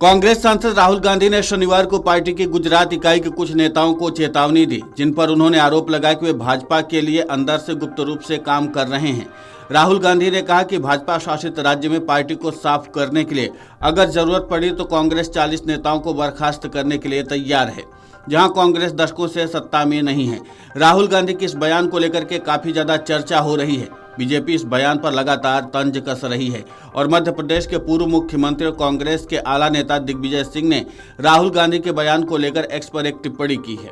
कांग्रेस सांसद राहुल गांधी ने शनिवार को पार्टी की गुजरात इकाई के कुछ नेताओं को चेतावनी दी, जिन पर उन्होंने आरोप लगाया कि वे भाजपा के लिए अंदर से गुप्त रूप से काम कर रहे हैं। राहुल गांधी ने कहा कि भाजपा शासित राज्य में पार्टी को साफ करने के लिए अगर जरूरत पड़ी तो कांग्रेस 40 नेताओं को बर्खास्त करने के लिए तैयार है, जहां कांग्रेस दशकों से सत्ता में नहीं है। राहुल गांधी के इस बयान को लेकर के काफी ज्यादा चर्चा हो रही है। बीजेपी इस बयान पर लगातार तंज कस रही है और मध्य प्रदेश के पूर्व मुख्यमंत्री और कांग्रेस के आला नेता दिग्विजय सिंह ने राहुल गांधी के बयान को लेकर एक्स पर एक टिप्पणी की है।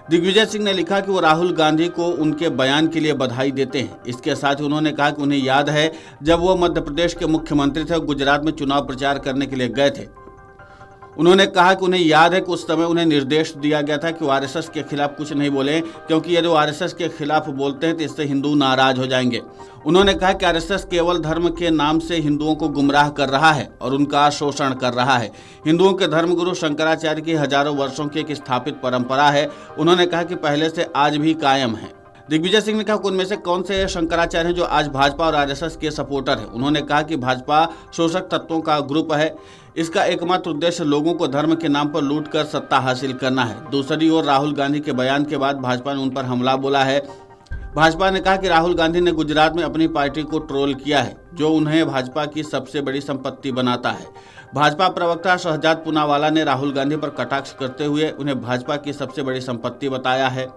दिग्विजय सिंह ने लिखा कि वो राहुल गांधी को उनके बयान के लिए बधाई देते हैं। इसके साथ ही उन्होंने कहा कि उन्हें याद है जब वो मध्य प्रदेश के मुख्यमंत्री थे और गुजरात में चुनाव प्रचार करने के लिए गए थे। उन्होंने कहा कि उन्हें याद है कि उस समय उन्हें निर्देश दिया गया था कि वो आरएसएस के खिलाफ कुछ नहीं बोले, क्योंकि यदि वो आरएसएस के खिलाफ बोलते हैं तो इससे हिंदू नाराज हो जाएंगे। उन्होंने कहा कि आरएसएस केवल धर्म के नाम से हिंदुओं को गुमराह कर रहा है और उनका शोषण कर रहा है। हिंदुओं के धर्मगुरु शंकराचार्य की हजारों वर्षों की एक स्थापित परंपरा है। उन्होंने कहा कि पहले से आज भी कायम है। दिग्विजय सिंह ने कहा कि उनमें से कौन से शंकराचार्य हैं जो आज भाजपा और आरएसएस के सपोर्टर हैं। उन्होंने कहा कि भाजपा शोषक तत्वों का ग्रुप है। इसका एकमात्र उद्देश्य लोगों को धर्म के नाम पर लूट कर सत्ता हासिल करना है। दूसरी ओर राहुल गांधी के बयान के बाद भाजपा ने उन पर हमला बोला है। भाजपा ने कहा कि राहुल गांधी ने गुजरात में अपनी पार्टी को ट्रोल किया है, जो उन्हें भाजपा की सबसे बड़ी संपत्ति बनाता है। भाजपा प्रवक्ता शहजाद पूनावाला ने राहुल गांधी पर कटाक्ष करते हुए उन्हें भाजपा की सबसे बड़ी संपत्ति बताया है।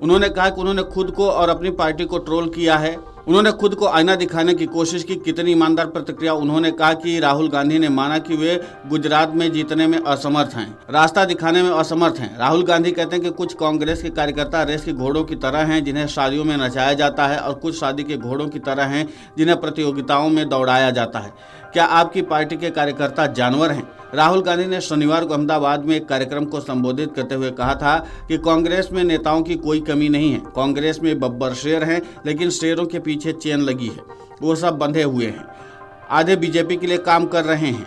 उन्होंने कहा कि उन्होंने खुद को और अपनी पार्टी को ट्रोल किया है। उन्होंने खुद को आईना दिखाने की कोशिश की। कितनी ईमानदार प्रतिक्रिया। उन्होंने कहा कि राहुल गांधी ने माना कि वे गुजरात में जीतने में असमर्थ हैं, रास्ता दिखाने में असमर्थ हैं। राहुल गांधी कहते हैं कि कुछ कांग्रेस के कार्यकर्ता रेस के घोड़ों की तरह हैं जिन्हें शादियों में नचाया जाता है, और कुछ शादी के घोड़ों की तरह हैं जिन्हें प्रतियोगिताओं में दौड़ाया जाता है। क्या आपकी पार्टी के कार्यकर्ता जानवर हैं? राहुल गांधी ने शनिवार को अहमदाबाद में एक कार्यक्रम को संबोधित करते हुए कहा था कि कांग्रेस में नेताओं की कोई कमी नहीं है। कांग्रेस में बब्बर शेर हैं, लेकिन शेरों के पीछे चेन लगी है, वो सब बंधे हुए हैं। आधे बीजेपी के लिए काम कर रहे हैं।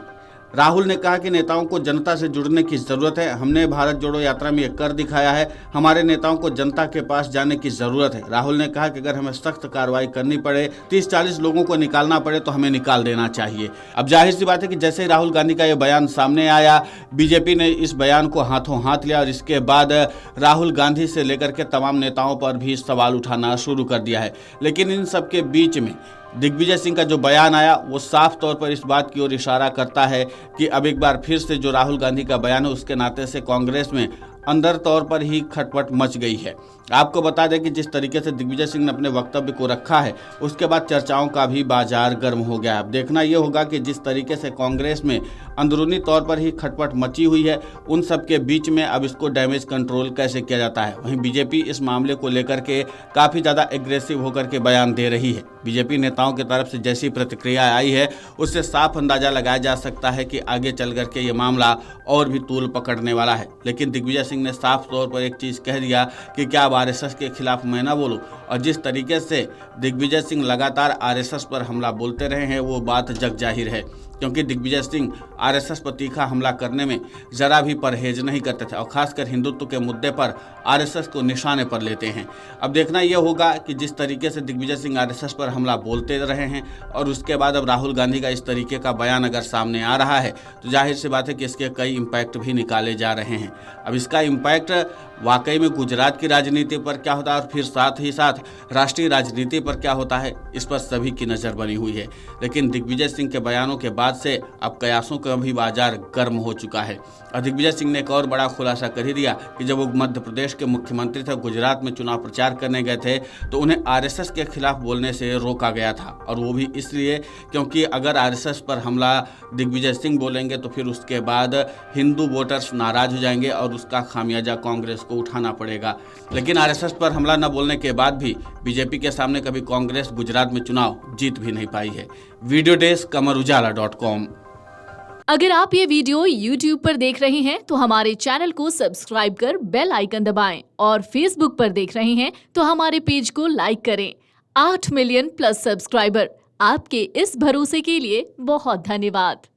राहुल ने कहा कि नेताओं को जनता से जुड़ने की जरूरत है। हमने भारत जोड़ो यात्रा में ये कर दिखाया है। हमारे नेताओं को जनता के पास जाने की जरूरत है। राहुल ने कहा कि अगर हमें सख्त कार्रवाई करनी पड़े, 30-40 लोगों को निकालना पड़े तो हमें निकाल देना चाहिए। अब जाहिर सी बात है कि जैसे ही राहुल गांधी का ये बयान सामने आया, बीजेपी ने इस बयान को हाथों हाथ लिया और इसके बाद राहुल गांधी से लेकर के तमाम नेताओं पर भी सवाल उठाना शुरू कर दिया है। लेकिन इन सबके बीच में दिग्विजय सिंह का जो बयान आया वो साफ तौर पर इस बात की ओर इशारा करता है कि अब एक बार फिर से जो राहुल गांधी का बयान है उसके नाते से कांग्रेस में अंदर तौर पर ही खटपट मच गई है। आपको बता दें कि जिस तरीके से दिग्विजय सिंह ने अपने वक्तव्य को रखा है उसके बाद चर्चाओं का भी बाजार गर्म हो गया। अब देखना यह होगा कि जिस तरीके से कांग्रेस में अंदरूनी तौर पर ही खटपट मची हुई है, उन सब के बीच में अब इसको डैमेज कंट्रोल कैसे किया जाता है। वहीं बीजेपी इस मामले को लेकर के काफ़ी ज़्यादा एग्रेसिव होकर के बयान दे रही है। बीजेपी नेताओं की तरफ से जैसी प्रतिक्रिया आई है उससे साफ अंदाजा लगाया जा सकता है कि आगे चल करके ये मामला और भी तूल पकड़ने वाला है। लेकिन दिग्विजय सिंह ने साफ तौर पर एक चीज़ कह दिया कि क्या अब आरएसएस के खिलाफ मैं ना बोलूं, और जिस तरीके से दिग्विजय सिंह लगातार आरएसएस पर हमला बोलते रहे हैं वो बात जग जाहिर है, क्योंकि दिग्विजय सिंह आरएसएस पर तीखा हमला करने में जरा भी परहेज नहीं करते थे और खासकर हिंदुत्व के मुद्दे पर आरएसएस को निशाने पर लेते हैं। अब देखना यह होगा कि जिस तरीके से दिग्विजय सिंह आरएसएस पर हमला बोलते रहे हैं और उसके बाद अब राहुल गांधी का इस तरीके का बयान अगर सामने आ रहा है तो जाहिर सी बात है कि इसके कई इम्पैक्ट भी निकाले जा रहे हैं। अब इसका इम्पैक्ट वाकई में गुजरात की राजनीति पर क्या होता है और फिर साथ ही साथ राष्ट्रीय राजनीति पर क्या होता है, इस पर सभी की नज़र बनी हुई है। लेकिन दिग्विजय सिंह के बयानों के बाद से अब कयासों का भी बाजार गर्म हो चुका है। और दिग्विजय सिंह ने एक और बड़ा खुलासा कर ही दिया कि जब वो मध्य प्रदेश के मुख्यमंत्री थे, गुजरात में चुनाव प्रचार करने गए थे, तो उन्हें आरएसएस के खिलाफ बोलने से रोका गया था, और वो भी इसलिए क्योंकि अगर आरएसएस पर हमला दिग्विजय सिंह बोलेंगे तो फिर उसके बाद हिंदू वोटर्स नाराज हो जाएंगे और उसका खामियाजा कांग्रेस को उठाना पड़ेगा। लेकिन आरएसएस पर हमला न बोलने के बाद भी बीजेपी के सामने कभी कांग्रेस गुजरात में चुनाव जीत भी नहीं पाई है। Video desk amarujala.com। अगर आप ये वीडियो YouTube पर देख रहे हैं तो हमारे चैनल को सब्सक्राइब कर बेल आइकन दबाएं, और Facebook पर देख रहे हैं तो हमारे पेज को लाइक करें। 8 मिलियन प्लस सब्सक्राइबर, आपके इस भरोसे के लिए बहुत धन्यवाद।